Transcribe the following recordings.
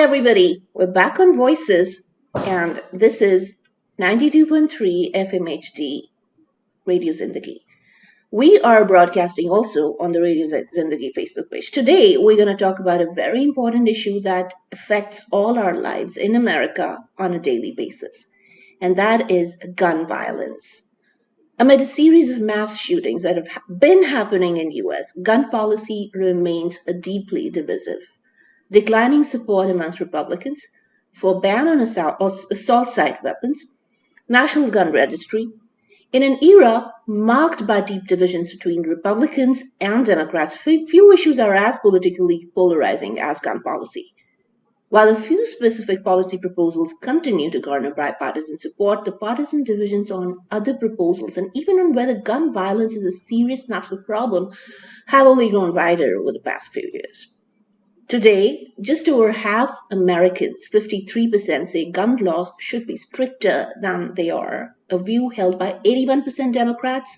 everybody. We're back on Voices, and this is 92.3 FMHD Radio Zindagi. We are broadcasting also on the Radio Zindagi Facebook page. Today, we're going to talk about a very important issue that affects all our lives in America on a daily basis, and that is gun violence. Amid a series of mass shootings that have been happening in US, gun policy remains deeply divisive. Declining support amongst Republicans for ban on assault site weapons, National Gun Registry, in an era marked by deep divisions between Republicans and Democrats, few issues are as politically polarizing as gun policy. While a few specific policy proposals continue to garner bipartisan support, the partisan divisions on other proposals and even on whether gun violence is a serious national problem have only grown wider over the past few years. Today, just over half Americans, 53%, say gun laws should be stricter than they are, a view held by 81% Democrats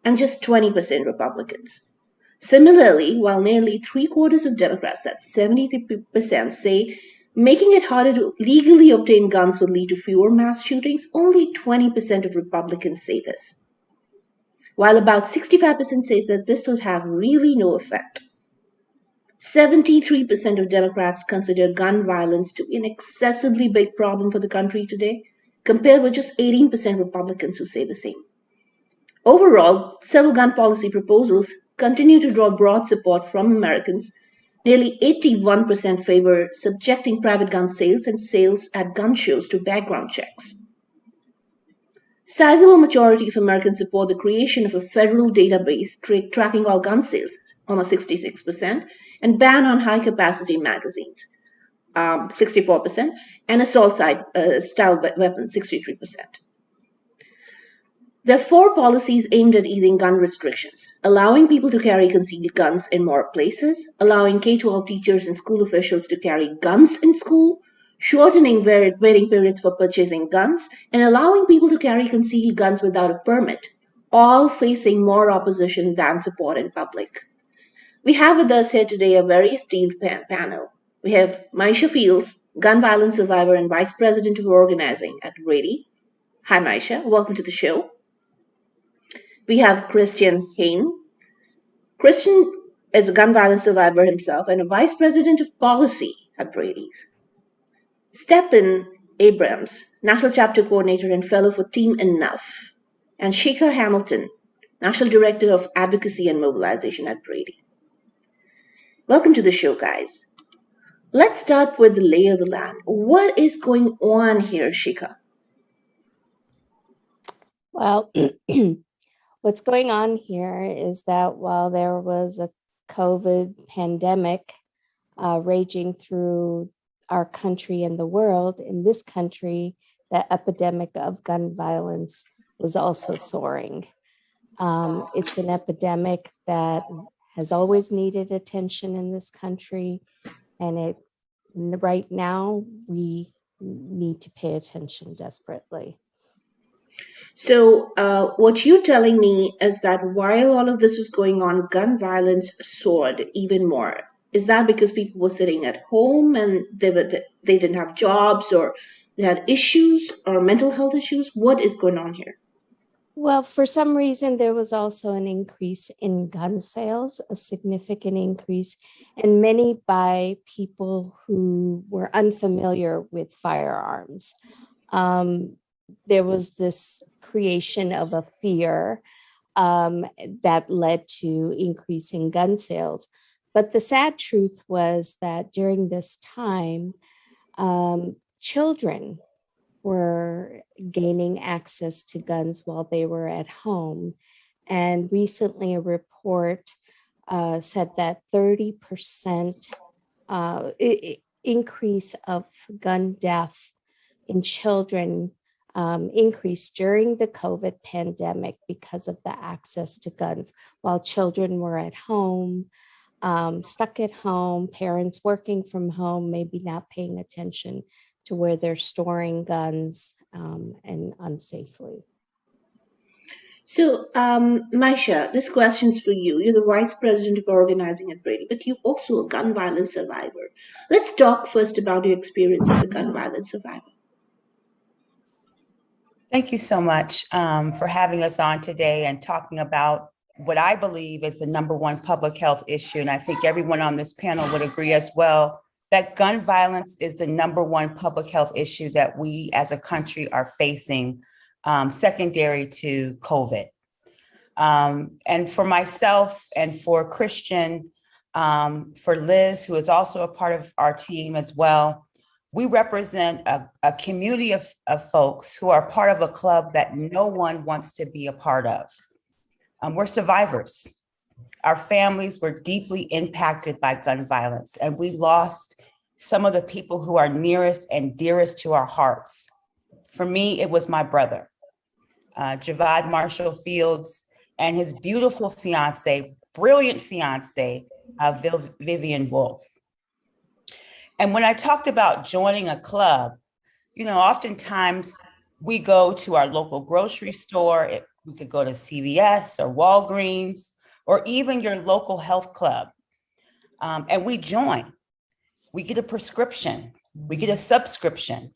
and just 20% Republicans. Similarly, while nearly three-quarters of Democrats, that's 73%, say making it harder to legally obtain guns will lead to fewer mass shootings, only 20% of Republicans say this. While about 65% says that this would have really no effect. 73% of Democrats consider gun violence to be an excessively big problem for the country today, compared with just 18% Republicans who say the same. Overall, several gun policy proposals continue to draw broad support from Americans. Nearly 81% favor subjecting private gun sales and sales at gun shows to background checks. Sizable majority of Americans support the creation of a federal database tracking all gun sales, almost 66%, and ban on high-capacity magazines, 64%, and assault-style weapons, 63%. There are four policies aimed at easing gun restrictions, allowing people to carry concealed guns in more places, allowing K-12 teachers and school officials to carry guns in school, shortening waiting periods for purchasing guns, and allowing people to carry concealed guns without a permit, all facing more opposition than support in public. We have with us here today a very esteemed panel. We have MAISHA Fields, gun violence survivor and vice president of organizing at BRADY. Hi, MAISHA. Welcome to the show. We have Christian HEYNE. Christian is a gun violence survivor himself and a vice president of policy at BRADY's. STEPHAN ABRAMS, national chapter coordinator and fellow for Team Enough. And SHIKHA Hamilton, national director of advocacy and mobilization at BRADY. Welcome to the show, guys. Let's start with the lay of the land. What is going on here, Shikha? Well, what's going on here is that while there was a COVID pandemic raging through our country and the world, in this country, the epidemic of gun violence was also soaring. It's an epidemic that has always needed attention in this country, and right now we need to pay attention desperately. So what you're telling me is that while all of this was going on, gun violence soared even more. Is that because people were sitting at home and they didn't have jobs, or they had issues or mental health issues? What is going on here? Well, for some reason, there was also an increase in gun sales, a significant increase, and many by people who were unfamiliar with firearms. There was this creation of a fear that led to increasing gun sales. But the sad truth was that during this time, children were gaining access to guns while they were at home. And recently a report said that 30% increase of gun death in children increased during the COVID pandemic because of the access to guns. While children were at home, stuck at home, parents working from home, maybe not paying attention to where they're storing guns and unsafely. So, MAISHA, this question's for you. You're the Vice President of Organizing at Brady, but you're also a gun violence survivor. Let's talk first about your experience as a gun violence survivor. Thank you so much for having us on today and talking about what I believe is the number one public health issue. And I think everyone on this panel would agree as well that gun violence is the number one public health issue that we as a country are facing, secondary to COVID. And for myself and for Christian, for Liz, who is also a part of our team as well, we represent a community of folks who are part of a club that no one wants to be a part of. We're survivors. Our families were deeply impacted by gun violence, and we lost some of the people who are nearest and dearest to our hearts. For me, it was my brother, Javad Marshall Fields, and his beautiful fiance, brilliant fiance, Vivian Wolf. And when I talked about joining a club, oftentimes we go to our local grocery store. We could go to CVS or Walgreens, or even your local health club. And we join. We get a prescription. We get a subscription.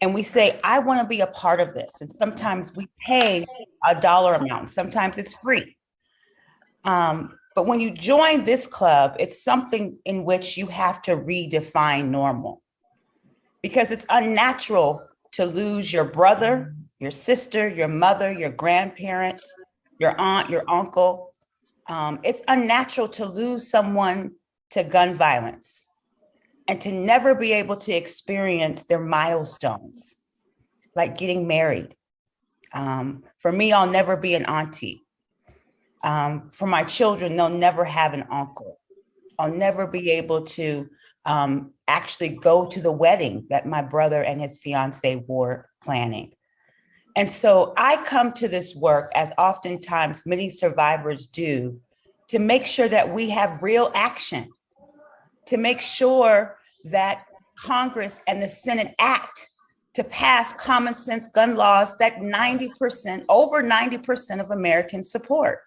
And we say, I want to be a part of this. And sometimes we pay a dollar amount. Sometimes it's free. But when you join this club, it's something in which you have to redefine normal, because it's unnatural to lose your brother, your sister, your mother, your grandparent, your aunt, your uncle. It's unnatural to lose someone to gun violence and to never be able to experience their milestones, like getting married. For me, I'll never be an auntie. For my children, they'll never have an uncle. I'll never be able to actually go to the wedding that my brother and his fiance were planning. And so I come to this work, as oftentimes many survivors do, to make sure that we have real action, to make sure that Congress and the Senate act to pass common sense gun laws that over 90% of Americans support.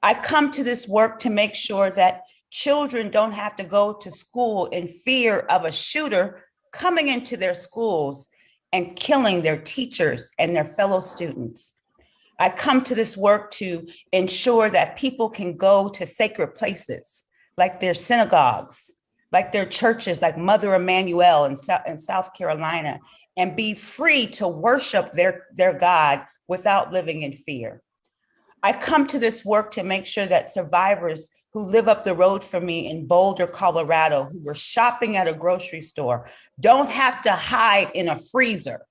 I come to this work to make sure that children don't have to go to school in fear of a shooter coming into their schools and killing their teachers and their fellow students. I come to this work to ensure that people can go to sacred places, like their synagogues, like their churches, like Mother Emanuel in South Carolina, and be free to worship their God without living in fear. I come to this work to make sure that survivors who live up the road from me in Boulder, Colorado, who were shopping at a grocery store, don't have to hide in a freezer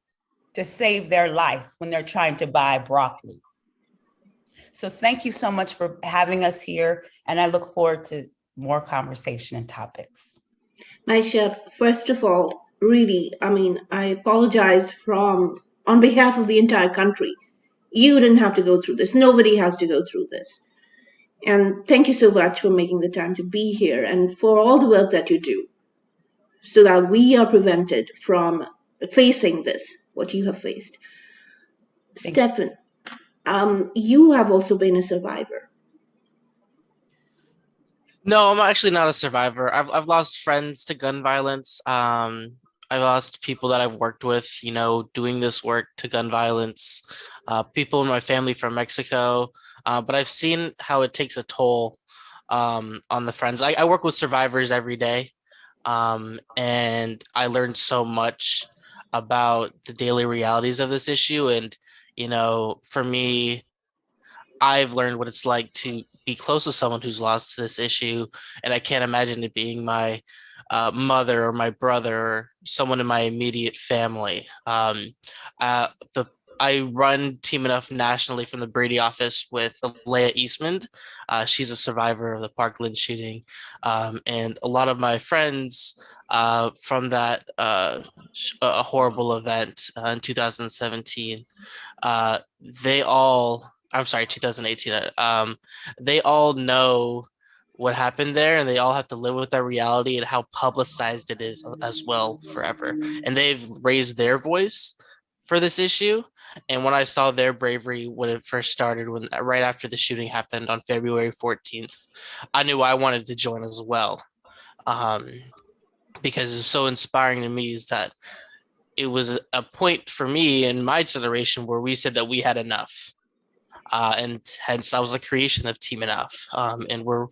to save their life when they're trying to buy broccoli. So thank you so much for having us here, and I look forward to more conversation and topics. MAISHA, first of all, really, I apologize on behalf of the entire country. You didn't have to go through this. Nobody has to go through this. And thank you so much for making the time to be here and for all the work that you do so that we are prevented from facing this, what you have faced. Stephan, you have also been a survivor. No, I'm actually not a survivor. I've lost friends to gun violence. I've lost people that I've worked with, doing this work to gun violence, people in my family from Mexico. But I've seen how it takes a toll on the friends. I work with survivors every day, and I learned so much about the daily realities of this issue. And, for me, I've learned what it's like to be close to someone who's lost to this issue. And I can't imagine it being my mother or my brother or someone in my immediate family. I run Team Enough nationally from the Brady office with Leah Eastman. She's a survivor of the Parkland shooting. And a lot of my friends from that a horrible event in 2017, I'm sorry, 2018. They all know what happened there, and they all have to live with that reality and how publicized it is as well forever. And they've raised their voice for this issue. And when I saw their bravery when it first started, when right after the shooting happened on February 14th, I knew I wanted to join as well. Um, because it's so inspiring to me is that it was a point for me in my generation where we said that we had enough. And hence that was the creation of Team Enough. And we're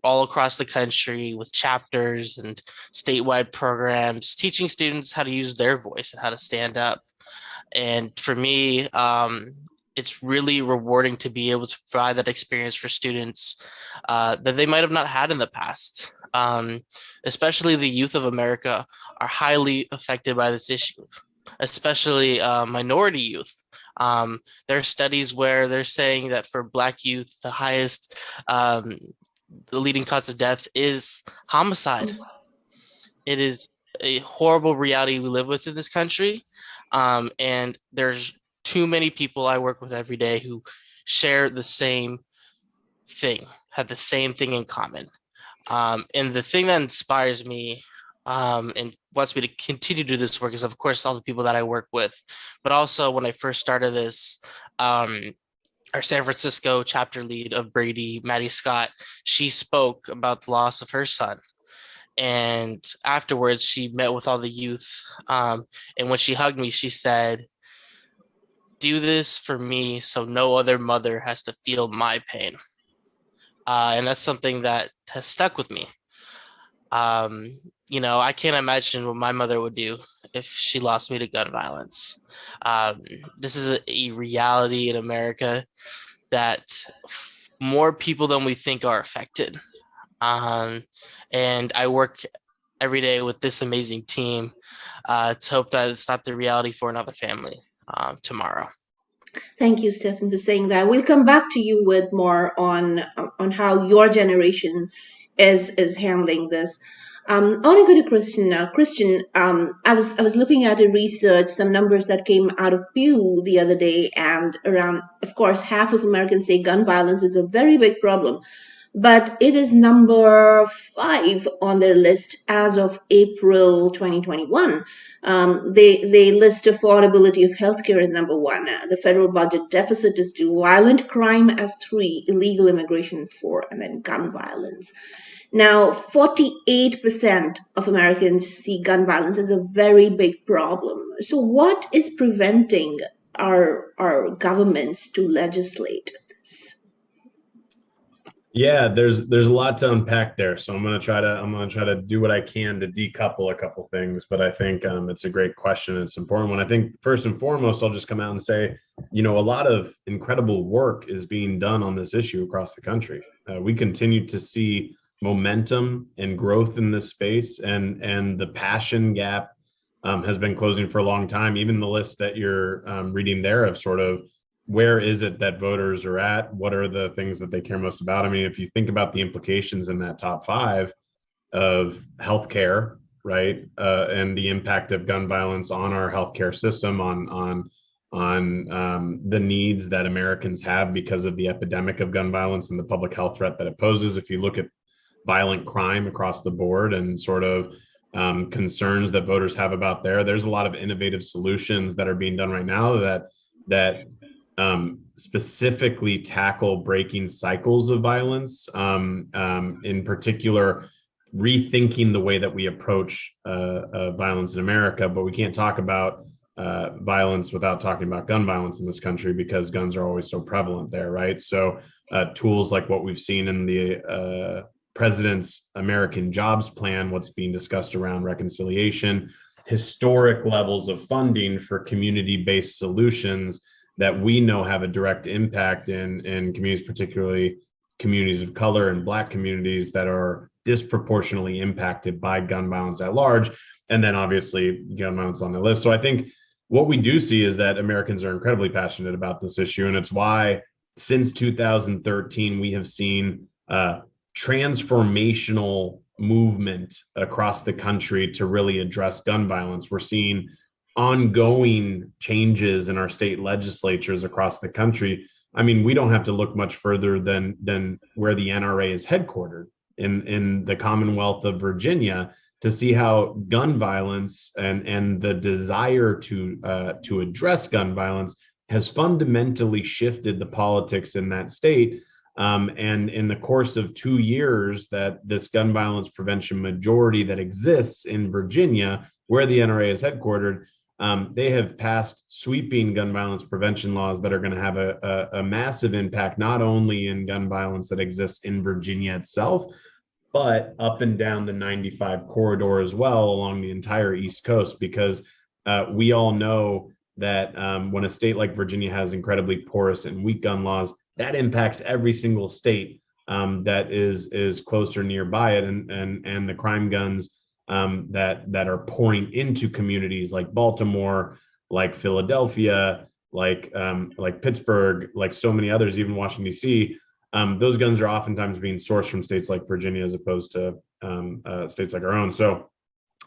all across the country with chapters and statewide programs teaching students how to use their voice and how to stand up. And for me, it's really rewarding to be able to provide that experience for students that they might have not had in the past. Especially the youth of America are highly affected by this issue, especially minority youth. There are studies where they're saying that for Black youth, the highest, the leading cause of death is homicide. It is a horrible reality we live with in this country. And there's too many people I work with every day who share the same thing, have the same thing in common. And the thing that inspires me and wants me to continue to do this work is, of course, all the people that I work with, but also when I first started this, our San Francisco chapter lead of BRADY, Maddie Scott, she spoke about the loss of her son. And afterwards, she met with all the youth. And when she hugged me, she said, "Do this for me so no other mother has to feel my pain." And that's something that has stuck with me. I can't imagine what my mother would do if she lost me to gun violence. This is a reality in America that more people than we think are affected. And I work every day with this amazing team to hope that it's not the reality for another family tomorrow. Thank you, Stephan, for saying that. We'll come back to you with more on how your generation is handling this. I want to go to Christian now. Christian, I was looking at a research, some numbers that came out of Pew the other day, and around, of course, half of Americans say gun violence is a very big problem, but it is number 5 on their list as of April 2021. They list affordability of healthcare as number 1. The federal budget deficit is 2, violent crime as 3, illegal immigration 4, and then gun violence. Now, 48% of Americans see gun violence as a very big problem. So what is preventing our governments to legislate this? Yeah, there's a lot to unpack there. So I'm gonna try to do what I can to decouple a couple things. But I think it's a great question. It's an important one. I think first and foremost, I'll just come out and say, a lot of incredible work is being done on this issue across the country. We continue to see momentum and growth in this space, and the passion gap has been closing for a long time. Even the list that you're reading there of sort of where is it that voters are at? What are the things that they care most about? I mean, if you think about the implications in that top 5 of healthcare, right, and the impact of gun violence on our healthcare system, on the needs that Americans have because of the epidemic of gun violence and the public health threat that it poses. If you look at violent crime across the board and sort of concerns that voters have about there's a lot of innovative solutions that are being done right now that specifically tackle breaking cycles of violence, in particular, rethinking the way that we approach violence in America. But we can't talk about violence without talking about gun violence in this country, because guns are always so prevalent there, right? So tools like what we've seen in the President's American Jobs Plan, what's being discussed around reconciliation, historic levels of funding for community-based solutions that we know have a direct impact in communities, particularly communities of color and Black communities that are disproportionately impacted by gun violence at large. And then obviously gun violence on the list. So I think what we do see is that Americans are incredibly passionate about this issue. And it's why since 2013, we have seen transformational movement across the country to really address gun violence. We're seeing ongoing changes in our state legislatures across the country. I mean, we don't have to look much further than where the NRA is headquartered in the Commonwealth of Virginia to see how gun violence and the desire to address gun violence has fundamentally shifted the politics in that state. And in the course of 2 years that this gun violence prevention majority that exists in Virginia, where the NRA is headquartered, they have passed sweeping gun violence prevention laws that are going to have a massive impact, not only in gun violence that exists in Virginia itself, but up and down the 95 corridor as well along the entire East Coast, because we all know that when a state like Virginia has incredibly porous and weak gun laws, that impacts every single state that is close or nearby it, and the crime guns that are pouring into communities like Baltimore, like Philadelphia, like Pittsburgh, like so many others, even Washington D.C. Those guns are oftentimes being sourced from states like Virginia as opposed to states like our own. So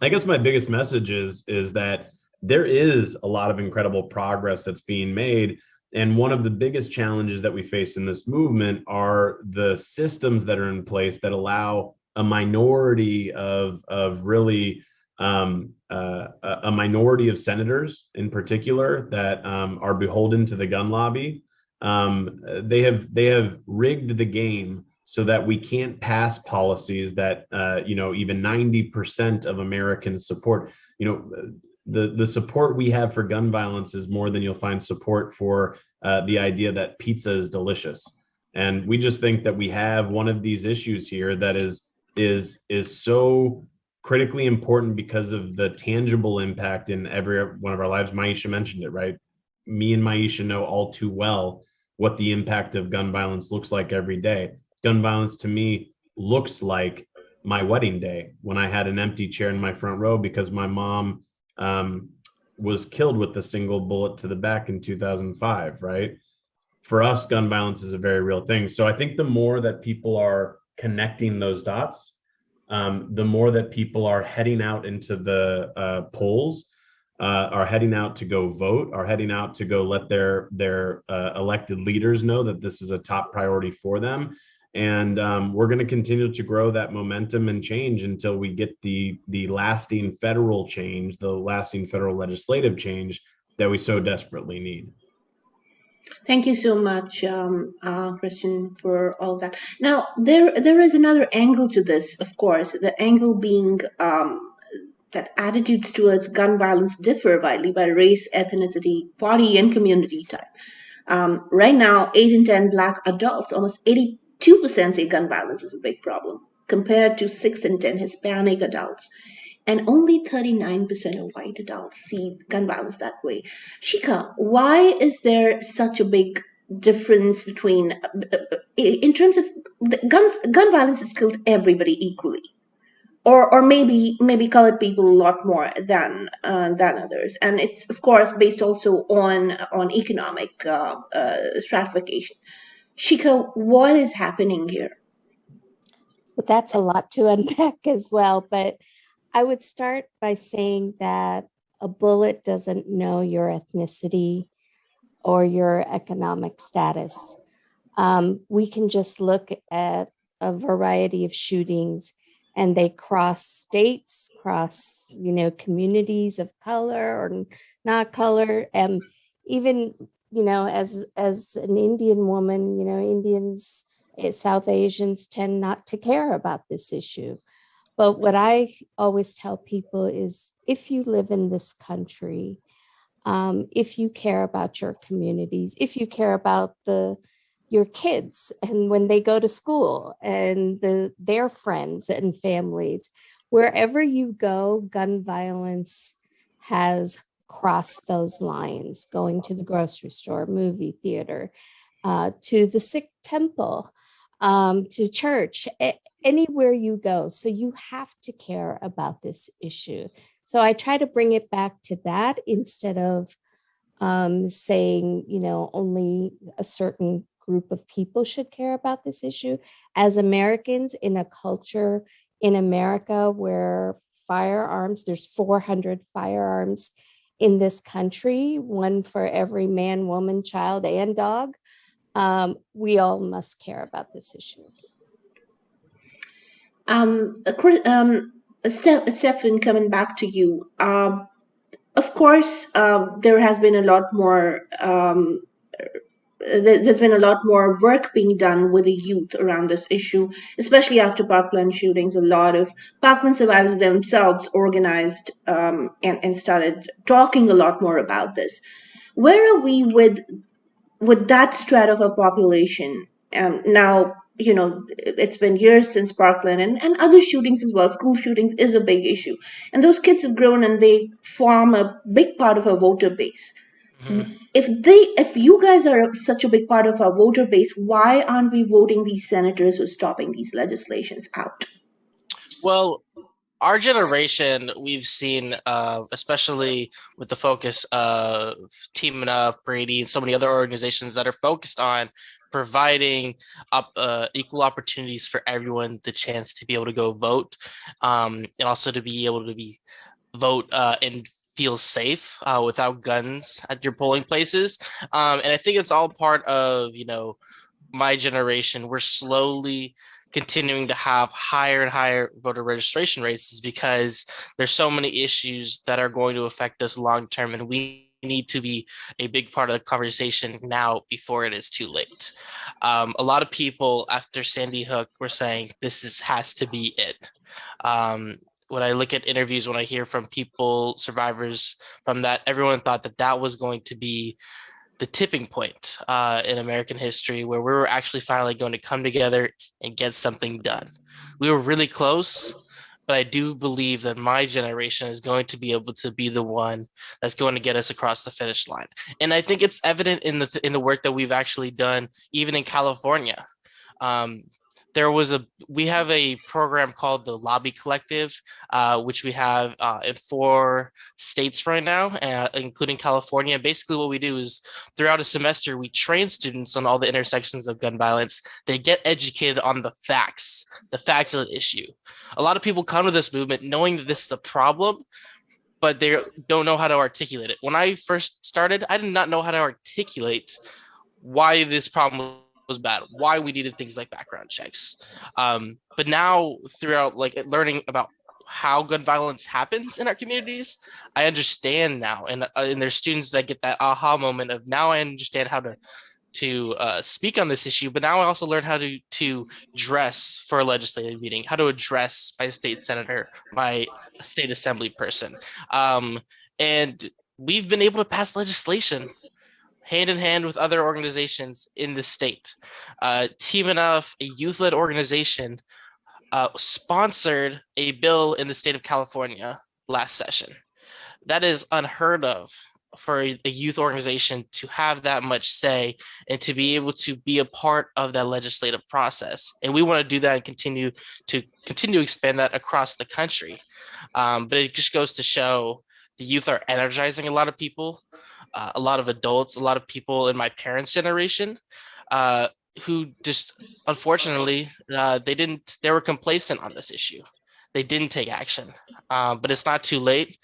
I guess my biggest message is that there is a lot of incredible progress that's being made. And one of the biggest challenges that we face in this movement are the systems that are in place that allow a minority of really a minority of senators in particular that are beholden to the gun lobby. They have rigged the game so that we can't pass policies that even 90% of Americans support. The support we have for gun violence is more than you'll find support for the idea that pizza is delicious. And we just think that we have one of these issues here that is so critically important because of the tangible impact in every one of our lives. MAISHA mentioned it, right? Me and MAISHA know all too well what the impact of gun violence looks like every day. Gun violence to me looks like my wedding day when I had an empty chair in my front row because my mom was killed with a single bullet to the back in 2005, right? For us, gun violence is a very real thing. So I think the more that people are connecting those dots, the more that people are heading out into the polls, are heading out to go vote, are heading out to go let their elected leaders know that this is a top priority for them. And we're going to continue to grow that momentum and change until we get the lasting federal change, the lasting federal legislative change that we so desperately need. Thank you so much, Christian, for all that. Now, there is another angle to this, of course, the angle being that attitudes towards gun violence differ widely by race, ethnicity, party, and community type. Right now, 8 in 10 Black adults, almost 82% say gun violence is a big problem, compared to 6 in 10 Hispanic adults. And only 39% of white adults see gun violence that way. Shikha, why is there such a big difference between, in terms of gun violence has killed everybody equally, or maybe colored people a lot more than others, and it's of course based also on economic stratification. Shikha, what is happening here? Well, that's a lot to unpack as well, but I would start by saying that a bullet doesn't know your ethnicity or your economic status. We can just look at a variety of shootings and they cross states, cross, communities of color or not color. And even, as an Indian woman, Indians, South Asians tend not to care about this issue. But what I always tell people is if you live in this country, if you care about your communities, if you care about your kids and when they go to school and their friends and families, wherever you go, gun violence has crossed those lines, going to the grocery store, movie theater, to the Sikh temple, to church, anywhere you go. So you have to care about this issue. So I try to bring it back to that instead of saying, only a certain group of people should care about this issue. As Americans in a culture in America where there's 400 firearms in this country, one for every man, woman, child, and dog. We all must care about this issue. Stephan, coming back to you, Of course, there has been a lot more. There's been a lot more work being done with the youth around this issue, especially after Parkland shootings. A lot of Parkland survivors themselves organized and started talking a lot more about this. Where are we with that strata of a population? Now, it's been years since Parkland and other shootings as well. School shootings is a big issue. And those kids have grown and they form a big part of our voter base. Mhm. If you guys are such a big part of our voter base, why aren't we voting these senators who are stopping these legislations out? Well, our generation, we've seen, especially with the focus of Team Enough, Brady, and so many other organizations that are focused on providing equal opportunities for everyone, the chance to be able to go vote, and also to be able to vote and feel safe without guns at your polling places. And I think it's all part of, my generation. We're slowly continuing to have higher and higher voter registration rates is because there's so many issues that are going to affect us long term, and we need to be a big part of the conversation now before it is too late. A lot of people after Sandy Hook were saying has to be it. When I look at interviews, when I hear from people, survivors from that, everyone thought that was going to be the tipping point in American history where we were actually finally going to come together and get something done. We were really close, but I do believe that my generation is going to be able to be the one that's going to get us across the finish line. And I think it's evident in the work that we've actually done, even in California. Um, we have a program called the Lobby Collective, which we have in 4 states right now, including California. Basically, what we do is throughout a semester, we train students on all the intersections of gun violence. They get educated on the facts of the issue. A lot of people come to this movement knowing that this is a problem, but they don't know how to articulate it. When I first started, I did not know how to articulate why this problem was bad, why we needed things like background checks. But now, throughout learning about how gun violence happens in our communities, I understand now, and there's students that get that aha moment of now I understand how to speak on this issue, but now I also learn how to dress for a legislative meeting, how to address my state senator, my state assembly person, and we've been able to pass legislation hand in hand with other organizations in the state. Team Enough, a youth-led organization, sponsored a bill in the state of California last session. That is unheard of for a youth organization to have that much say and to be able to be a part of that legislative process. And we want to do that and continue to expand that across the country. But it just goes to show the youth are energizing a lot of people, a lot of adults, a lot of people in my parents' generation, who just unfortunately they were complacent on this issue. They didn't take action, but it's not too late.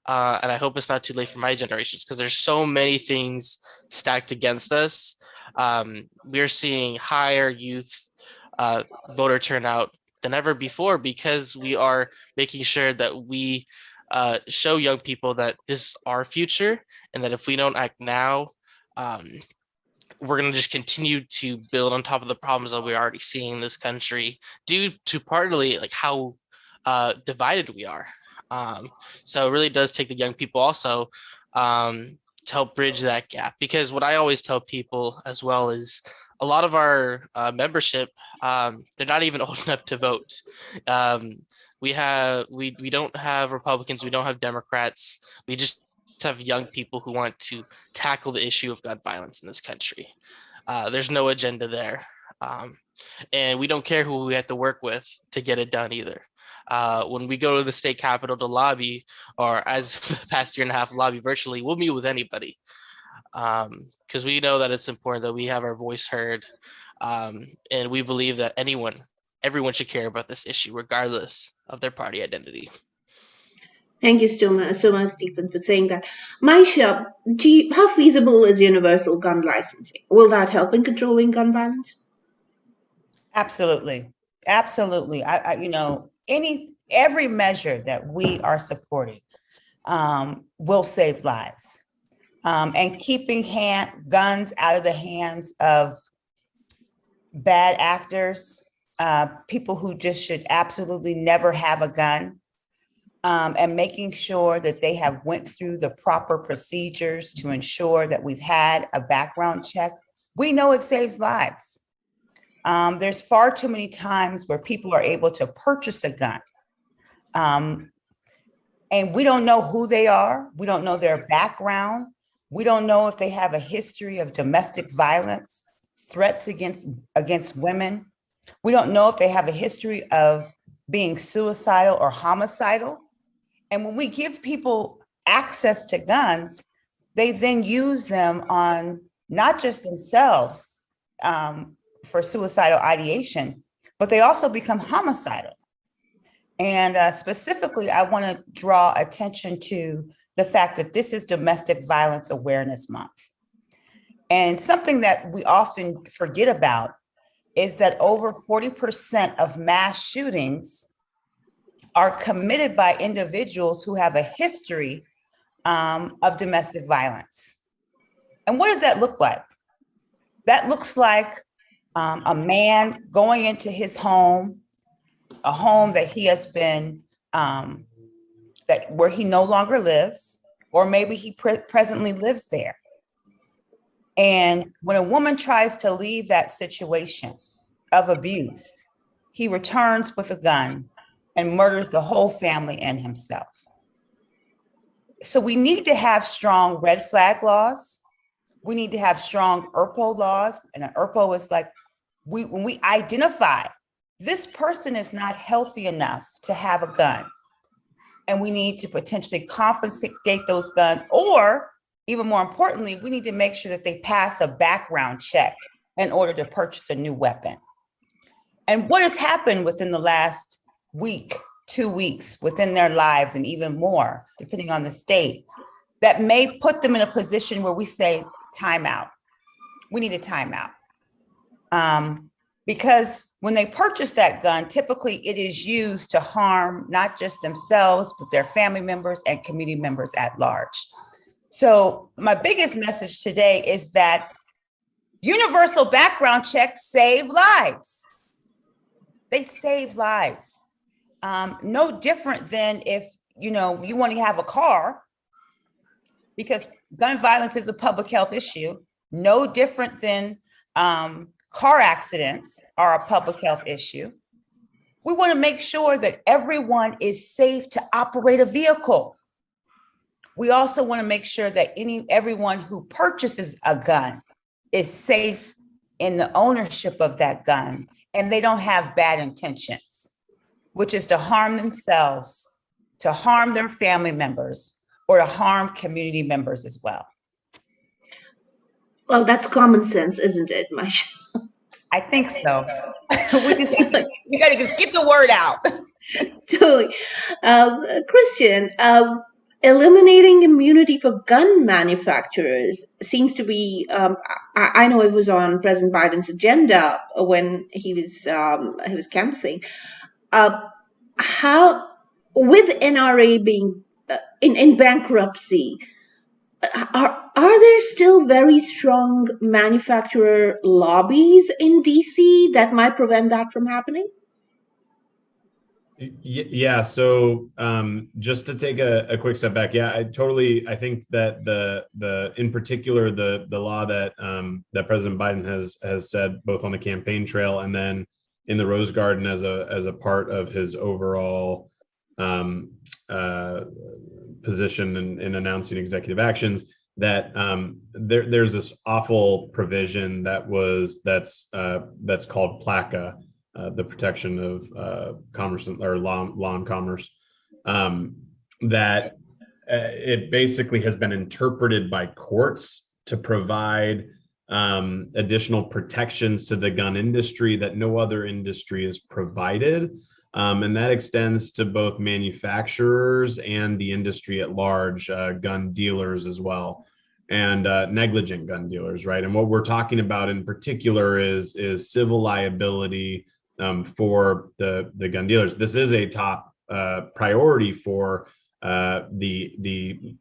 And I hope it's not too late for my generations because there's so many things stacked against us. We're seeing higher youth voter turnout than ever before because we are making sure that we show young people that this is our future and that if we don't act now, we're going to just continue to build on top of the problems that we're already seeing in this country due to partly how divided we are. So it really does take the young people also to help bridge that gap, because what I always tell people as well is a lot of our membership, they're not even old enough to vote. We don't have Republicans, we don't have Democrats, we just have young people who want to tackle the issue of gun violence in this country. There's no agenda there. And we don't care who we have to work with to get it done either. When we go to the state capitol to lobby, or as the past year and a half lobby virtually, we'll meet with anybody. Because we know that it's important that we have our voice heard. And we believe that everyone should care about this issue, regardless of their party identity. Thank you so much, Stephen, for saying that. MAISHA, how feasible is universal gun licensing? Will that help in controlling gun violence? Absolutely. Absolutely. Every measure that we are supporting will save lives. And keeping guns out of the hands of bad actors, people who just should absolutely never have a gun, and making sure that they have went through the proper procedures to ensure that we've had a background check. We know it saves lives. There's far too many times where people are able to purchase a gun, and we don't know who they are. We don't know their background. We don't know if they have a history of domestic violence, threats against women. We don't know if they have a history of being suicidal or homicidal. And when we give people access to guns, they then use them on not just themselves for suicidal ideation, but they also become homicidal. And specifically, I want to draw attention to the fact that this is Domestic Violence Awareness Month. And something that we often forget about is that over 40% of mass shootings are committed by individuals who have a history of domestic violence. And what does that look like? That looks like a man going into his home, a home that he has been, where he no longer lives, or maybe he presently lives there. And when a woman tries to leave that situation of abuse, he returns with a gun and murders the whole family and himself. So we need to have strong red flag laws. We need to have strong ERPO laws. And an ERPO is like, when we identify this person is not healthy enough to have a gun, and we need to potentially confiscate those guns, or even more importantly, we need to make sure that they pass a background check in order to purchase a new weapon. And what has happened within the last week, 2 weeks, within their lives, and even more, depending on the state, that may put them in a position where we say, timeout. We need a timeout. Because when they purchase that gun, typically it is used to harm not just themselves, but their family members and community members at large. So my biggest message today is that universal background checks save lives. They save lives. No different than if, you want to have a car, because gun violence is a public health issue. No different than car accidents are a public health issue. We want to make sure that everyone is safe to operate a vehicle. We also want to make sure that everyone who purchases a gun is safe in the ownership of that gun, and they don't have bad intentions, which is to harm themselves, to harm their family members, or to harm community members as well. Well, that's common sense, isn't it, MAISHA? I think so. we got to get the word out. Totally. Christian, eliminating immunity for gun manufacturers seems to be, I know it was on President Biden's agenda when he was canvassing. How, with NRA being in bankruptcy, are there still very strong manufacturer lobbies in DC that might prevent that from happening? Yeah. So just to take a quick step back, I think that the in particular the law that that President Biden has said both on the campaign trail and then in the Rose Garden as a part of his overall position in announcing executive actions, that there's this awful provision that's called PLACA, the protection of commerce or law and commerce, that it basically has been interpreted by courts to provide additional protections to the gun industry that no other industry is provided. And that extends to both manufacturers and the industry at large, gun dealers as well, and negligent gun dealers, right? And what we're talking about in particular is civil liability for the gun dealers. This is a top priority for NRA.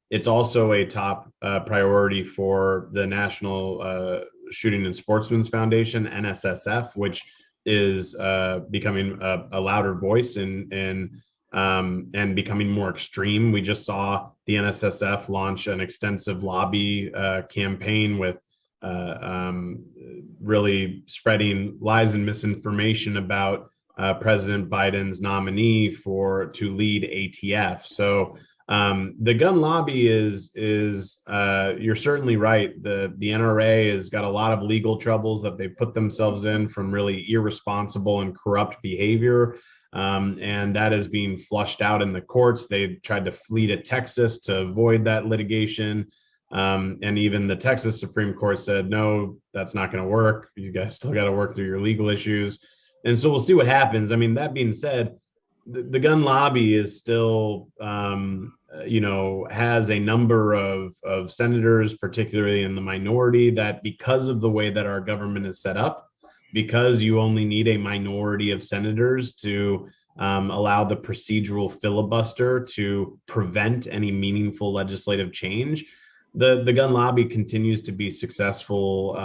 It's also a top priority for the National Shooting and Sportsmen's Foundation, NSSF, which is becoming a louder voice and becoming more extreme. We just saw the NSSF launch an extensive lobby campaign with really spreading lies and misinformation about President Biden's nominee to lead ATF. So the gun lobby is you're certainly right. The NRA has got a lot of legal troubles that they put themselves in from really irresponsible and corrupt behavior. And that is being flushed out in the courts. They've tried to flee to Texas to avoid that litigation. And even the Texas Supreme Court said, no, that's not going to work. You guys still got to work through your legal issues. And so we'll see what happens. I mean, that being said, the gun lobby is still, has a number of senators, particularly in the minority, that because of the way that our government is set up, because you only need a minority of senators to allow the procedural filibuster to prevent any meaningful legislative change, the gun lobby continues to be successful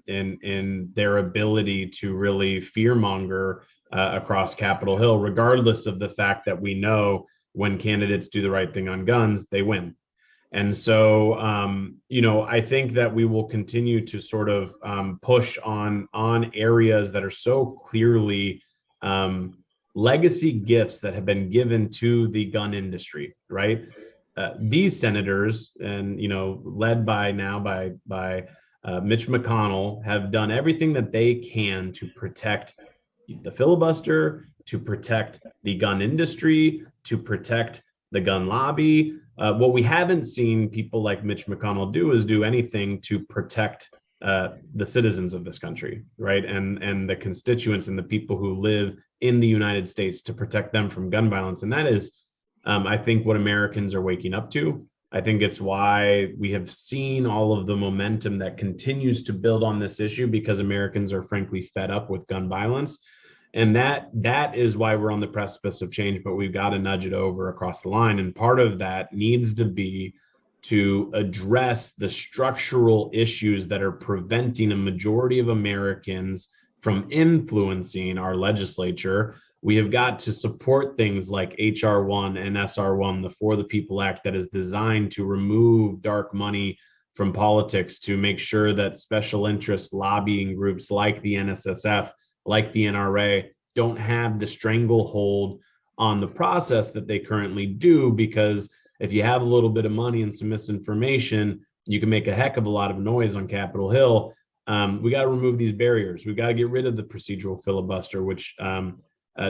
in their ability to really fearmonger across Capitol Hill, regardless of the fact that we know when candidates do the right thing on guns, they win. And so, I think that we will continue to sort of push on areas that are so clearly legacy gifts that have been given to the gun industry, right? These senators, and led by Mitch McConnell, have done everything that they can to protect the filibuster, to protect the gun industry, to protect the gun lobby. What we haven't seen people like Mitch McConnell do anything to protect the citizens of this country, right? And the constituents and the people who live in the United States, to protect them from gun violence. And that is, I think, what Americans are waking up to. I think it's why we have seen all of the momentum that continues to build on this issue, because Americans are frankly fed up with gun violence. And that is why we're on the precipice of change, but we've got to nudge it over across the line. And part of that needs to be to address the structural issues that are preventing a majority of Americans from influencing our legislature. We have got to support things like HR 1 and SR 1, the For the People Act, that is designed to remove dark money from politics, to make sure that special interest lobbying groups like the NSSF, like the NRA, don't have the stranglehold on the process that they currently do. Because if you have a little bit of money and some misinformation, you can make a heck of a lot of noise on Capitol Hill. We got to remove these barriers. We've got to get rid of the procedural filibuster, which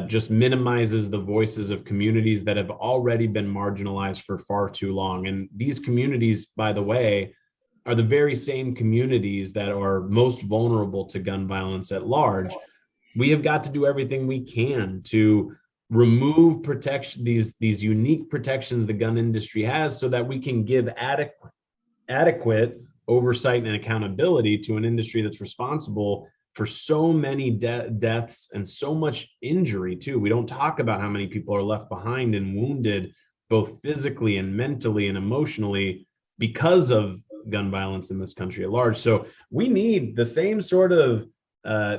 just minimizes the voices of communities that have already been marginalized for far too long. And these communities, by the way, are the very same communities that are most vulnerable to gun violence at large. We have got to do everything we can to remove protection, these unique protections the gun industry has, so that we can give adequate oversight and accountability to an industry that's responsible for so many deaths and so much injury too. We don't talk about how many people are left behind and wounded, both physically and mentally and emotionally, because of gun violence in this country at large. So we need the same sort of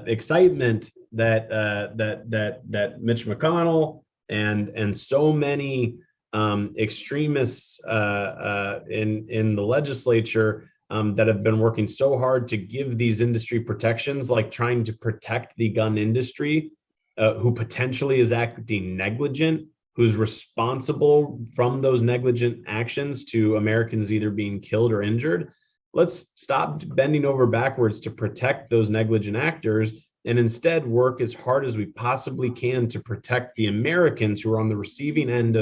excitement that Mitch McConnell and so many extremists in the legislature that have been working so hard to give these industry protections, like trying to protect the gun industry, who potentially is acting negligent, who's responsible from those negligent actions to Americans either being killed or injured. Let's stop bending over backwards to protect those negligent actors, and instead work as hard as we possibly can to protect the Americans who are on the receiving end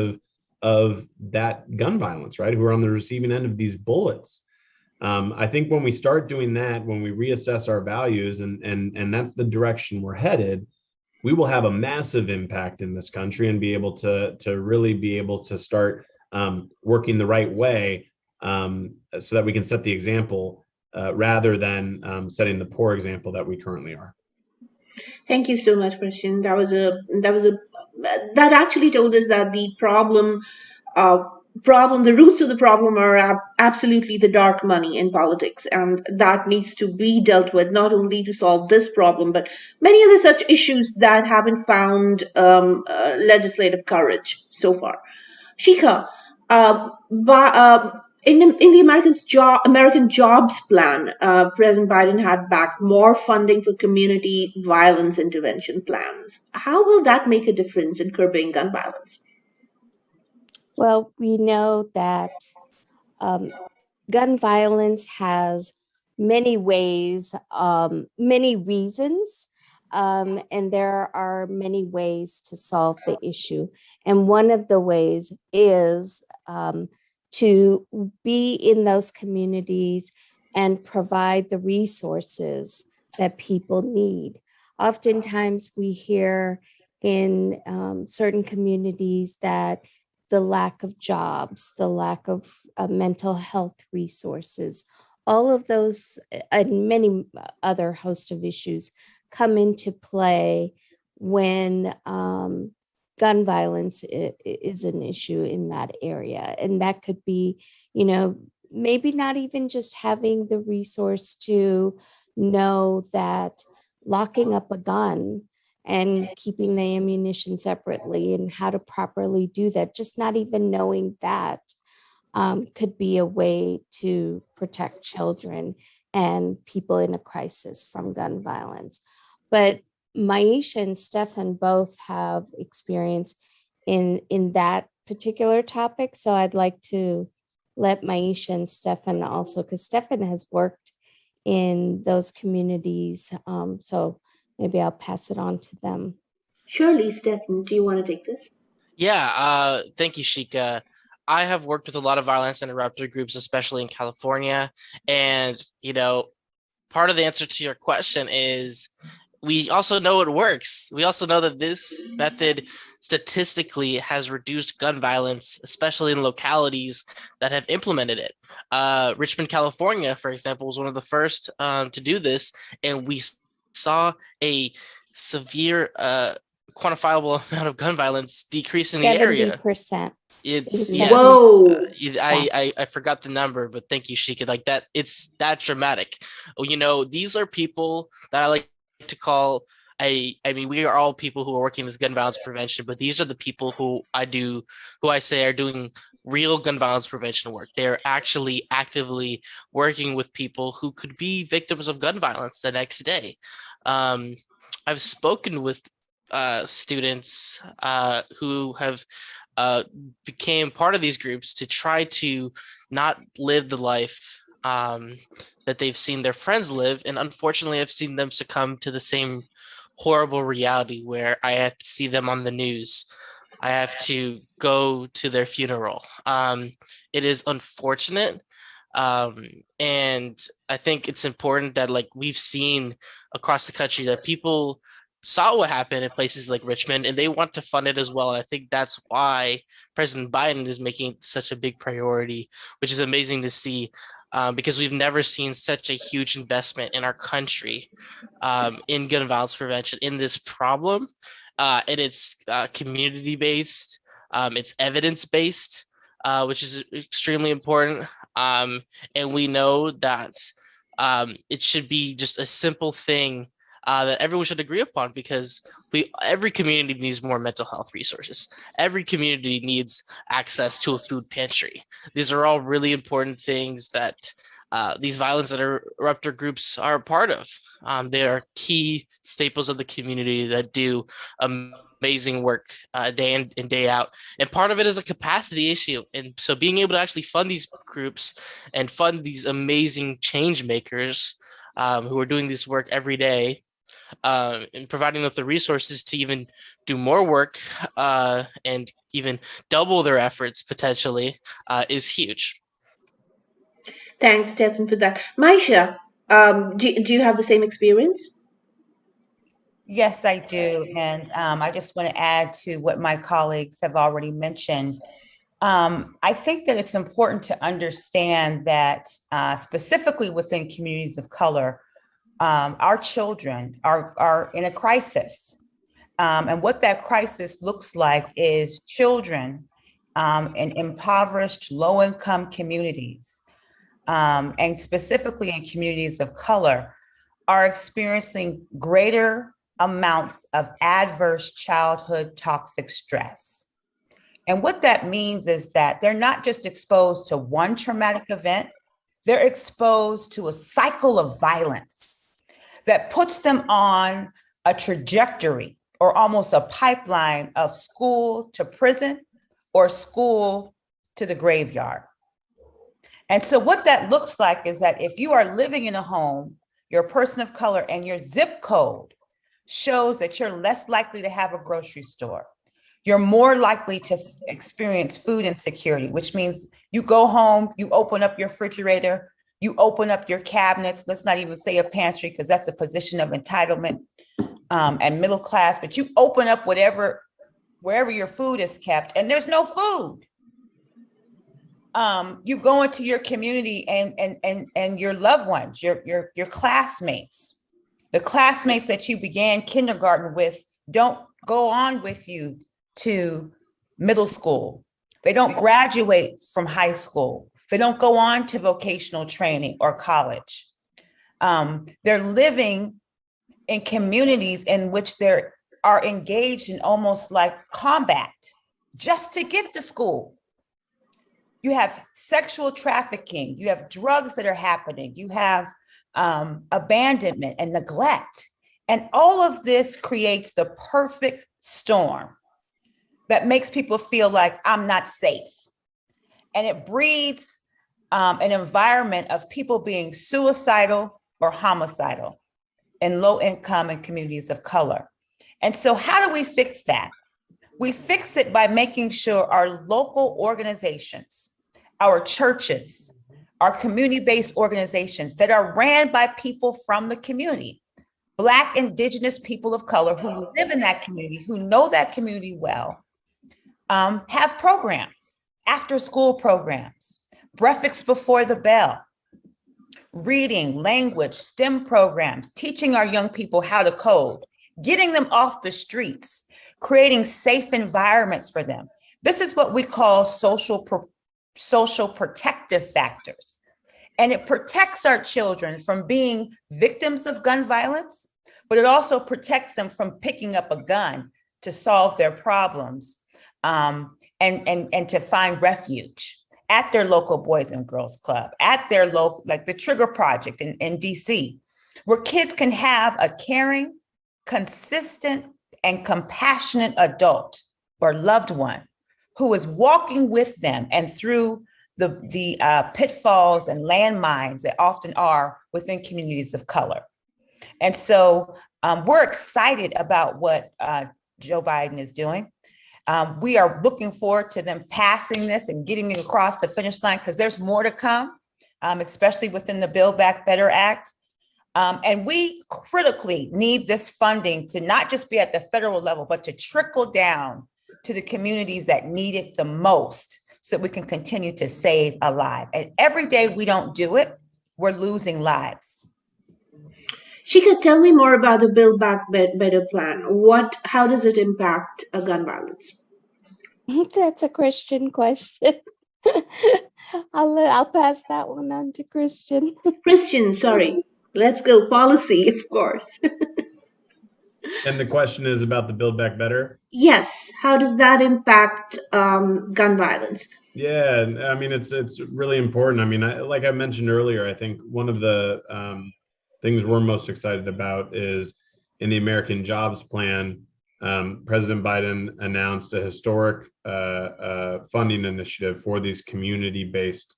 of that gun violence, right? Who are on the receiving end of these bullets. I think when we start doing that, when we reassess our values, and that's the direction we're headed, we will have a massive impact in this country and be able to really be able to start working the right way, so that we can set the example rather than setting the poor example that we currently are. Thank you so much, Christian. That was a that actually told us that the roots of the problem are absolutely the dark money in politics, and that needs to be dealt with not only to solve this problem, but many other such issues that haven't found legislative courage so far. Shikha, in the American Jobs Plan, President Biden had backed more funding for community violence intervention plans. How will that make a difference in curbing gun violence? Well, we know that um, gun violence has many ways, many reasons, and there are many ways to solve the issue. And one of the ways is to be in those communities and provide the resources that people need. Oftentimes, we hear in certain communities that the lack of jobs, the lack of mental health resources, all of those and many other host of issues come into play when gun violence is an issue in that area. And that could be, maybe not even just having the resource to know that locking up a gun and keeping the ammunition separately and how to properly do that, just not even knowing that could be a way to protect children and people in a crisis from gun violence. But MAISHA and STEPHAN both have experience in that particular topic. So I'd like to let MAISHA and STEPHAN also, because STEPHAN has worked in those communities. So maybe I'll pass it on to them. Surely, Stephan, do you want to take this? Yeah, thank you, Shikha. I have worked with a lot of violence interrupter groups, especially in California. And, part of the answer to your question is we also know it works. We also know that this method statistically has reduced gun violence, especially in localities that have implemented it. Richmond, California, for example, was one of the first to do this. And we saw a severe quantifiable amount of gun violence decrease in the area. 70%. It's Yes. Whoa. I forgot the number, but thank you, Shikha. Like that, it's that dramatic. These are people that I like to call I mean, we are all people who are working this gun violence prevention, but these are the people who I say are doing real gun violence prevention work. They're actually actively working with people who could be victims of gun violence the next day. I've spoken with students who have became part of these groups to try to not live the life that they've seen their friends live. And unfortunately, I've seen them succumb to the same horrible reality where I have to see them on the news. I have to go to their funeral. It is unfortunate. And I think it's important that we've seen across the country that people saw what happened in places like Richmond and they want to fund it as well. And I think that's why President Biden is making such a big priority, which is amazing to see because we've never seen such a huge investment in our country in gun violence prevention in this problem. And it's community-based, it's evidence-based, which is extremely important. And we know that it should be just a simple thing that everyone should agree upon because every community needs more mental health resources. Every community needs access to a food pantry. These are all really important things that these violence interrupter groups are a part of. They are key staples of the community that do amazing work day in and day out. And part of it is a capacity issue. And so being able to actually fund these groups and fund these amazing change makers who are doing this work every day and providing them with the resources to even do more work and even double their efforts potentially is huge. Thanks, Stephan, for that. MAISHA, do you have the same experience? Yes, I do. And I just want to add to what my colleagues have already mentioned. I think that it's important to understand that specifically within communities of color, our children are in a crisis. And what that crisis looks like is children in impoverished, low-income communities, and specifically in communities of color, are experiencing greater amounts of adverse childhood toxic stress. And what that means is that they're not just exposed to one traumatic event, they're exposed to a cycle of violence that puts them on a trajectory or almost a pipeline of school to prison or school to the graveyard. And so what that looks like is that if you are living in a home, you're a person of color, and your zip code shows that you're less likely to have a grocery store, you're more likely to experience food insecurity, which means you go home, you open up your refrigerator, you open up your cabinets, let's not even say a pantry, because that's a position of entitlement and middle class, but you open up wherever your food is kept and there's no food. You go into your community and your loved ones, your classmates, the classmates that you began kindergarten with don't go on with you to middle school. They don't graduate from high school. They don't go on to vocational training or college. They're living in communities in which they are engaged in almost like combat just to get to school. You have sexual trafficking, you have drugs that are happening, you have abandonment and neglect. And all of this creates the perfect storm that makes people feel like I'm not safe. And it breeds an environment of people being suicidal or homicidal in low income and communities of color. And so how do we fix that? We fix it by making sure our local organizations, our churches, our community-based organizations that are ran by people from the community, Black, Indigenous people of color who live in that community, who know that community well, have programs, after-school programs, breakfast before the bell, reading, language, STEM programs, teaching our young people how to code, getting them off the streets, creating safe environments for them. This is what we call social protective factors. And it protects our children from being victims of gun violence, but it also protects them from picking up a gun to solve their problems and to find refuge at their local Boys and Girls Club, at their local, like the Trigger Project in DC, where kids can have a caring, consistent, and compassionate adult or loved one who is walking with them and through the pitfalls and landmines that often are within communities of color. And so we're excited about what Joe Biden is doing. We are looking forward to them passing this and getting it across the finish line, because there's more to come, especially within the Build Back Better Act. And we critically need this funding to not just be at the federal level, but to trickle down to the communities that need it the most, so that we can continue to save a life. And every day we don't do it, we're losing lives. Shikha, tell me more about the Build Back Better plan. How does it impact gun violence? That's a Christian question. I'll pass that one on to Christian. Christian, sorry. Let's go policy, of course. And the question is about the Build Back Better? Yes. How does that impact gun violence? Yeah, I mean, it's really important. I mean, like I mentioned earlier, I think one of the things we're most excited about is in the American Jobs Plan, President Biden announced a historic funding initiative for these community-based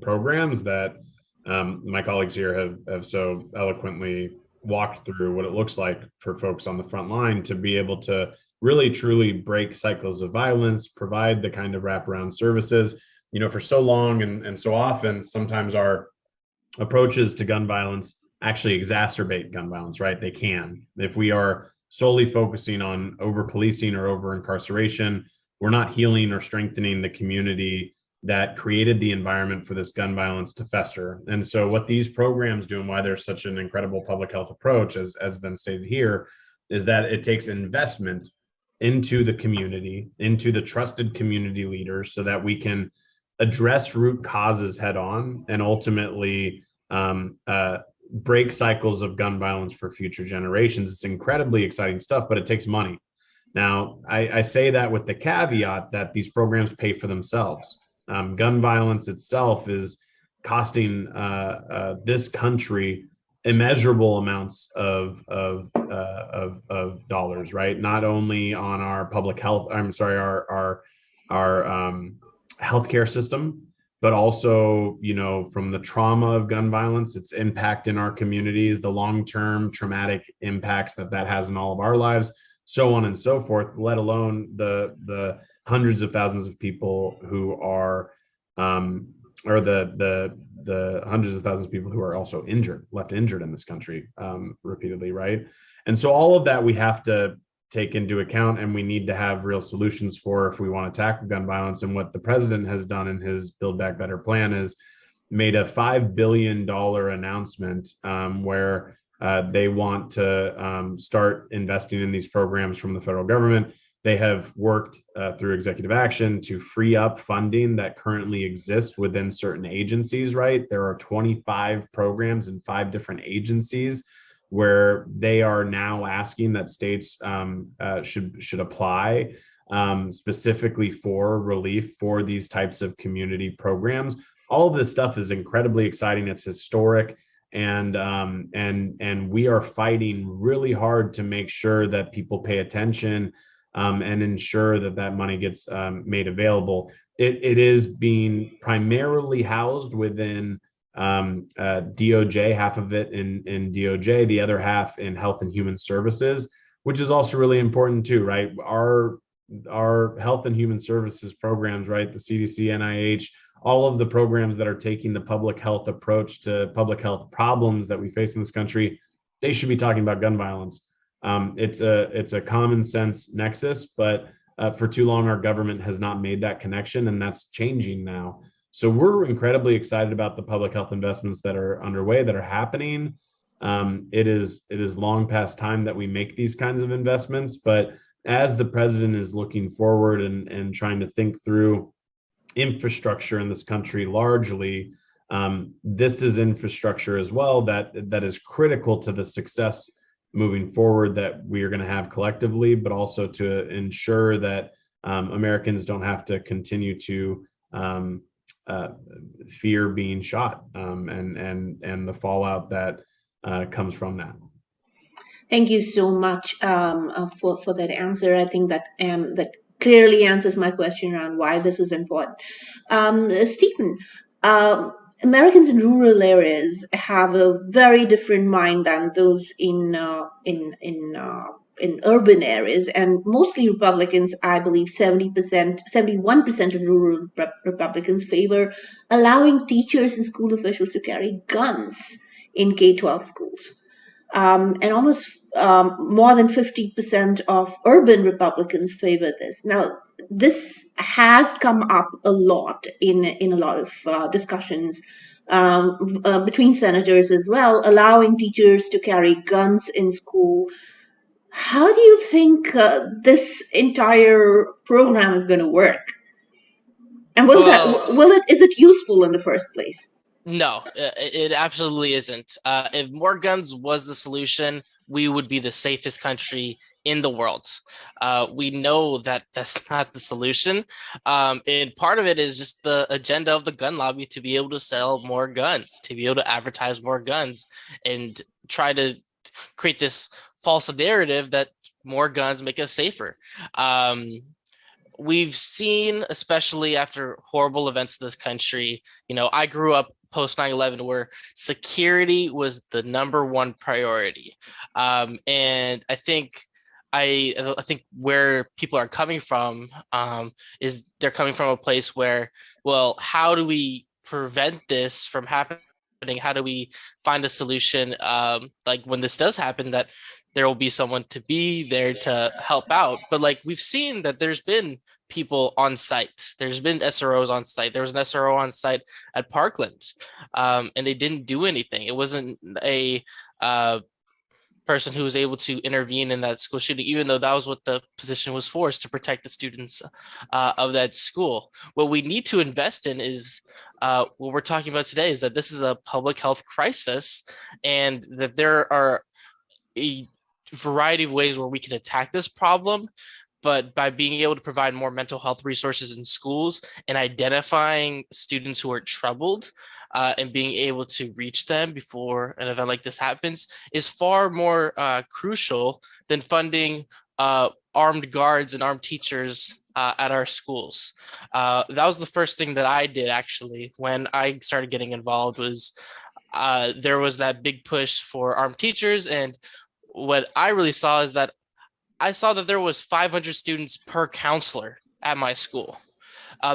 programs that my colleagues here have so eloquently walked through what it looks like for folks on the front line to be able to really truly break cycles of violence, provide the kind of wraparound services. You know, for so long and so often, sometimes our approaches to gun violence actually exacerbate gun violence, right? They can. If we are solely focusing on over-policing or over-incarceration, we're not healing or strengthening the community that created the environment for this gun violence to fester. And so what these programs do and why they're such an incredible public health approach, as has been stated here, is that it takes investment into the community, into the trusted community leaders, so that we can address root causes head on and ultimately break cycles of gun violence for future generations. It's incredibly exciting stuff, but it takes money. Now, I say that with the caveat that these programs pay for themselves. Gun violence itself is costing this country immeasurable amounts of dollars, right? Not only on our public health, our healthcare system, but also, from the trauma of gun violence, its impact in our communities, the long-term traumatic impacts that has in all of our lives, so on and so forth, let alone the hundreds of thousands of people who are, or the hundreds of thousands of people who are also left injured in this country repeatedly, right? And so all of that we have to take into account, and we need to have real solutions for if we want to tackle gun violence. And what the president has done in his Build Back Better plan is made a $5 billion announcement where they want to start investing in these programs from the federal government. They have worked through executive action to free up funding that currently exists within certain agencies, right? There are 25 programs in 5 different agencies where they are now asking that states should apply specifically for relief for these types of community programs. All of this stuff is incredibly exciting. It's historic. And we are fighting really hard to make sure that people pay attention and ensure that money gets made available. It is being primarily housed within DOJ, half of it in DOJ, the other half in Health and Human Services, which is also really important too, right? Our Health and Human Services programs, right? The CDC, NIH, all of the programs that are taking the public health approach to public health problems that we face in this country, they should be talking about gun violence. It's a common sense nexus, but for too long, our government has not made that connection, and that's changing now. So we're incredibly excited about the public health investments that are underway, that are happening. It is long past time that we make these kinds of investments, but as the president is looking forward and trying to think through infrastructure in this country largely, this is infrastructure as well that is critical to the success moving forward that we are going to have collectively, but also to ensure that Americans don't have to continue to fear being shot and the fallout that comes from that. Thank you so much for that answer. I think that that clearly answers my question around why this is important. Stephen, Americans in rural areas have a very different mind than those in urban areas, and mostly Republicans, I believe 71% of rural Republicans favor allowing teachers and school officials to carry guns in K-12 schools. And almost more than 50% of urban Republicans favor this. Now, this has come up a lot in a lot of discussions between senators as well, allowing teachers to carry guns in school. How do you think this entire program is going to work? And is it useful in the first place? No, it absolutely isn't. If more guns was the solution, we would be the safest country in the world. We know that that's not the solution. And part of it is just the agenda of the gun lobby to be able to sell more guns, to be able to advertise more guns, and try to create this false narrative that more guns make us safer. We've seen, especially after horrible events in this country, I grew up post 9/11 where security was the #1 priority. And I think where people are coming from is they're coming from a place where, well, how do we prevent this from happening? How do we find a solution like when this does happen, that there will be someone to be there to help out? But like, we've seen that there's been people on site. There's been SROs on site. There was an SRO on site at Parkland, and they didn't do anything. It wasn't a person who was able to intervene in that school shooting, even though that was what the position was for, is to protect the students of that school. What we need to invest in is what we're talking about today, is that this is a public health crisis, and that there are a variety of ways where we can attack this problem. But by being able to provide more mental health resources in schools and identifying students who are troubled and being able to reach them before an event like this happens is far more crucial than funding armed guards and armed teachers at our schools. That was the first thing that I did, actually, when I started getting involved. Was there was that big push for armed teachers, and what I really saw is that I saw that there was 500 students per counselor at my school.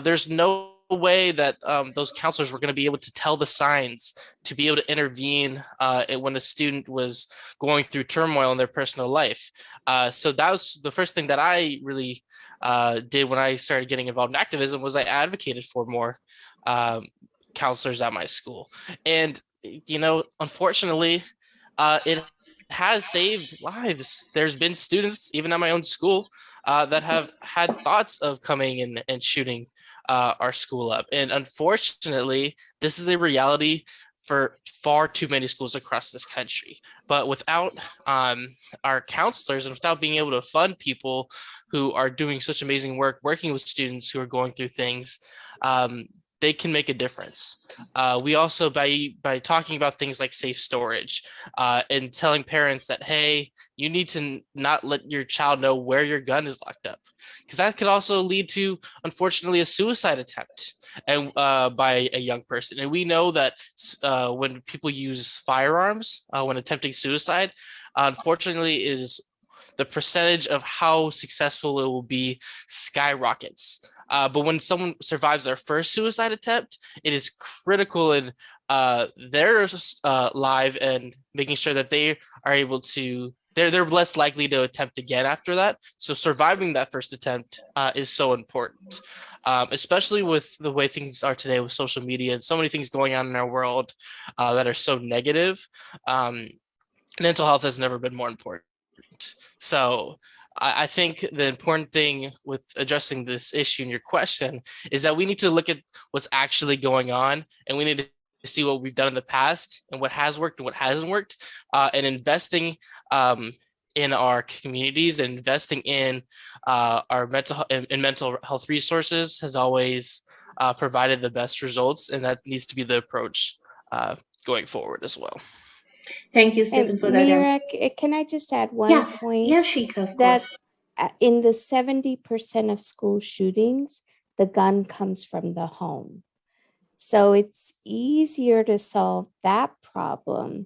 There's no way that those counselors were going to be able to tell the signs to be able to intervene when a student was going through turmoil in their personal life. So that was the first thing that I really did when I started getting involved in activism, was I advocated for more counselors at my school. And, unfortunately, it has saved lives. There's been students, even at my own school, that have had thoughts of coming in and shooting our school up. And unfortunately, this is a reality for far too many schools across this country. But without our counselors, and without being able to fund people who are doing such amazing work, working with students who are going through things, they can make a difference. We also, by talking about things like safe storage and telling parents that, hey, you need to not let your child know where your gun is locked up, because that could also lead to, unfortunately, a suicide attempt and by a young person. And we know that when people use firearms when attempting suicide, unfortunately, is the percentage of how successful it will be skyrockets. But when someone survives their first suicide attempt, it is critical in their life and making sure that they are able to, they're less likely to attempt again after that. So surviving that first attempt is so important, especially with the way things are today with social media and so many things going on in our world that are so negative. Mental health has never been more important. So I think the important thing with addressing this issue in your question is that we need to look at what's actually going on, and we need to see what we've done in the past and what has worked and what hasn't worked, and investing in our communities and investing in our mental health resources has always provided the best results, and that needs to be the approach going forward as well. Thank you, Stephan, for that Mira, answer. can I just add one point? Yes, Shikha, of that course. In the 70% of school shootings, the gun comes from the home. So it's easier to solve that problem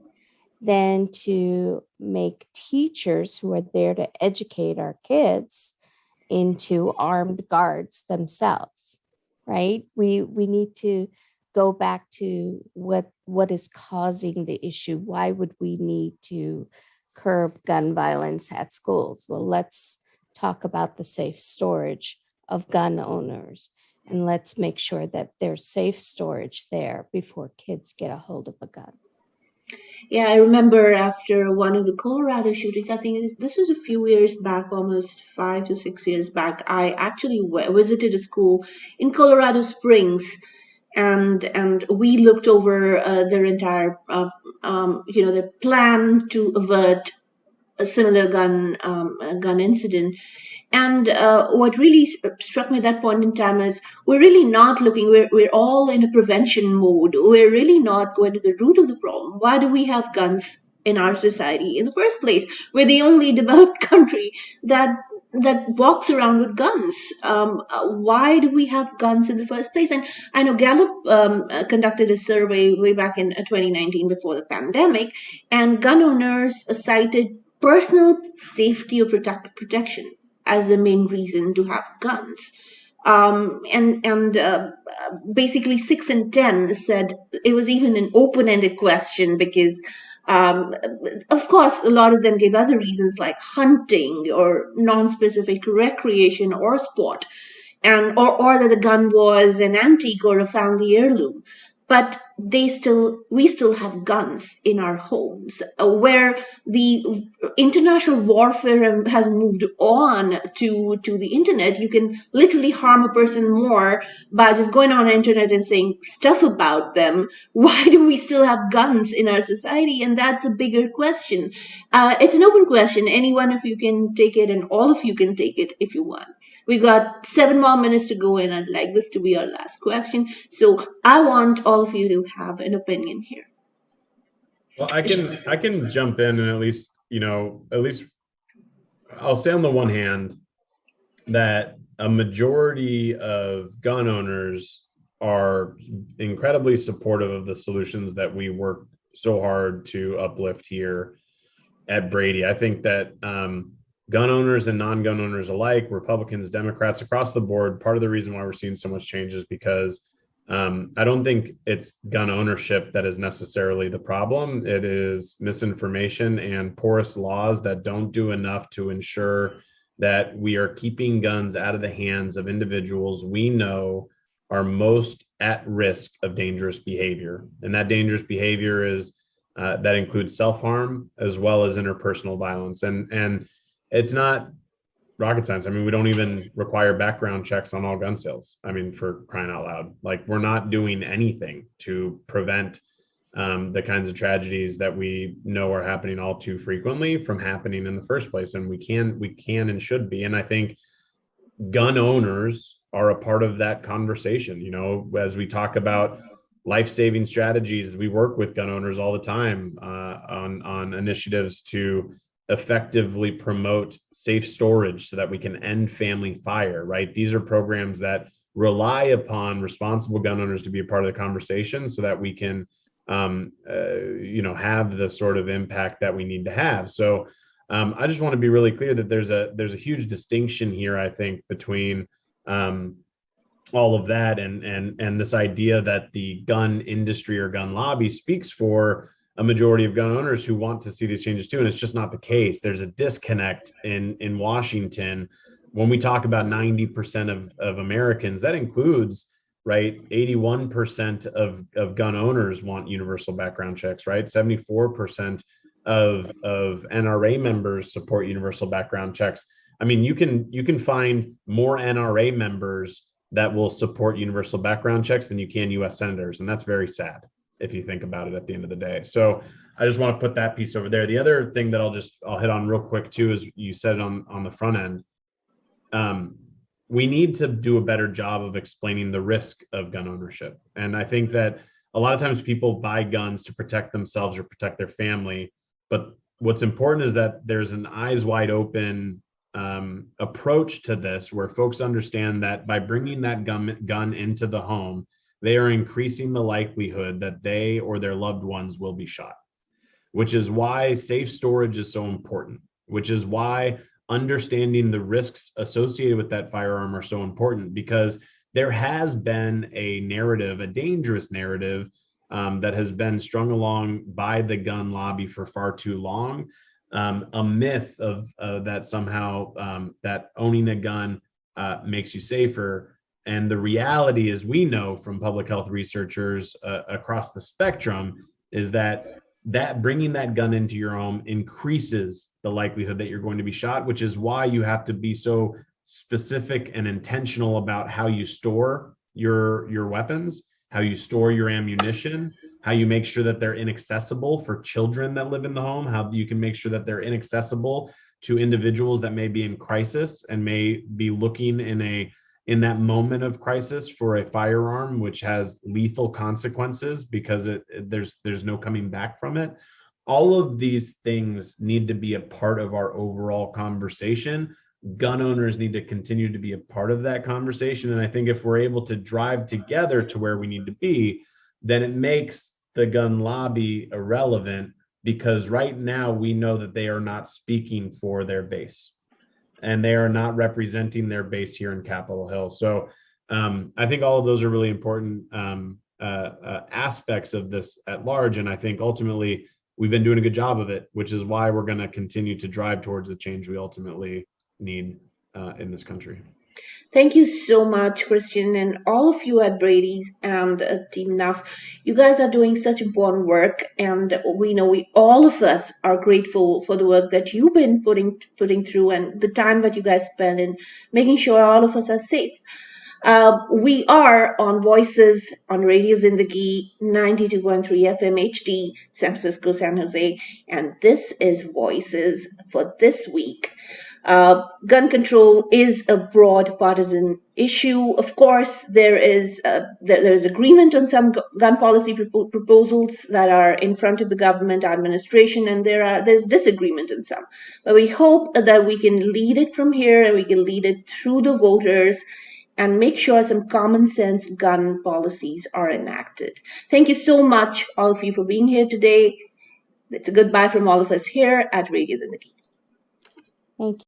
than to make teachers who are there to educate our kids into armed guards themselves, right? We need to go back to what is causing the issue. Why would we need to curb gun violence at schools? Well, let's talk about the safe storage of gun owners, and let's make sure that there's safe storage there before kids get a hold of a gun. Yeah, I remember after one of the Colorado shootings, I think this was a few years back, almost 5 to 6 years back, I actually visited a school in Colorado Springs, and we looked over their entire, their plan to avert a similar gun incident. And what really struck me at that point in time is we're really not looking, we're all in a prevention mode. We're really not going to the root of the problem. Why do we have guns in our society in the first place? We're the only developed country that walks around with guns. Why do we have guns in the first place? And I know Gallup conducted a survey way back in 2019 before the pandemic, and gun owners cited personal safety or protection as the main reason to have guns. Basically 6 in 10 said it was even an open-ended question because of course a lot of them gave other reasons like hunting or non-specific recreation or sport, and or that the gun was an antique or a family heirloom. but we still have guns in our homes, where the international warfare has moved on to the internet. You can literally harm a person more by just going on the internet and saying stuff about them. Why do we still have guns in our society? And that's a bigger question. It's an open question. Any one of you can take it, and all of you can take it if you want. We got 7 more minutes to go, and I'd like this to be our last question. So I want all of you to have an opinion here. Well, I can jump in, and at least I'll say on the one hand that a majority of gun owners are incredibly supportive of the solutions that we work so hard to uplift here at Brady. I think that gun owners and non-gun owners alike, Republicans, Democrats, across the board, part of the reason why we're seeing so much change is because I don't think it's gun ownership that is necessarily the problem. It is misinformation and porous laws that don't do enough to ensure that we are keeping guns out of the hands of individuals we know are most at risk of dangerous behavior. And that dangerous behavior is that includes self-harm as well as interpersonal violence. And it's not rocket science. I mean, we don't even require background checks on all gun sales. I mean, for crying out loud, like, we're not doing anything to prevent the kinds of tragedies that we know are happening all too frequently from happening in the first place. And we can and should be. And I think gun owners are a part of that conversation. You know, as we talk about life-saving strategies, we work with gun owners all the time on initiatives to effectively promote safe storage so that we can end family fire, right? These are programs that rely upon responsible gun owners to be a part of the conversation so that we can have the sort of impact that we need to have. So I just want to be really clear that there's a huge distinction here, I think, between all of that and this idea that the gun industry or gun lobby speaks for a majority of gun owners who want to see these changes too. And it's just not the case. There's a disconnect in Washington. When we talk about 90% of Americans, that includes, right, 81% of gun owners want universal background checks, right? 74% of NRA members support universal background checks. I mean, you can find more NRA members that will support universal background checks than you can US senators. And that's very sad if you think about it at the end of the day. So I just want to put that piece over there. The other thing that I'll hit on real quick too is you said it on the front end. We need to do a better job of explaining the risk of gun ownership. And I think that a lot of times people buy guns to protect themselves or protect their family. But what's important is that there's an eyes wide open approach to this, where folks understand that by bringing that gun into the home, they are increasing the likelihood that they or their loved ones will be shot, which is why safe storage is so important, which is why understanding the risks associated with that firearm are so important, because there has been a narrative, a dangerous narrative that has been strung along by the gun lobby for far too long. A myth of that somehow that owning a gun makes you safer. And the reality is, we know from public health researchers across the spectrum, is that bringing that gun into your home increases the likelihood that you're going to be shot, which is why you have to be so specific and intentional about how you store your weapons, how you store your ammunition, how you make sure that they're inaccessible for children that live in the home, how you can make sure that they're inaccessible to individuals that may be in crisis and may be looking in that moment of crisis for a firearm, which has lethal consequences because there's no coming back from it. All of these things need to be a part of our overall conversation. Gun owners need to continue to be a part of that conversation. And I think if we're able to drive together to where we need to be, then it makes the gun lobby irrelevant, because right now we know that they are not speaking for their base, and they are not representing their base here in Capitol Hill. So I think all of those are really important aspects of this at large. And I think ultimately we've been doing a good job of it, which is why we're going to continue to drive towards the change we ultimately need in this country. Thank you so much, Christian, and all of you at Brady and Team NUF. You guys are doing such important work, and we know all of us are grateful for the work that you've been putting through and the time that you guys spend in making sure all of us are safe. We are on Voices on Radio Zindagi 92.3 FM HD, San Francisco, San Jose, and this is Voices for this week. Gun control is a broad partisan issue. Of course, there is agreement on some gun policy proposals that are in front of the government administration, and there's disagreement on some. But we hope that we can lead it from here, and we can lead it through the voters, and make sure some common sense gun policies are enacted. Thank you so much, all of you, for being here today. It's a goodbye from all of us here at Radio Zindagi. Thank you.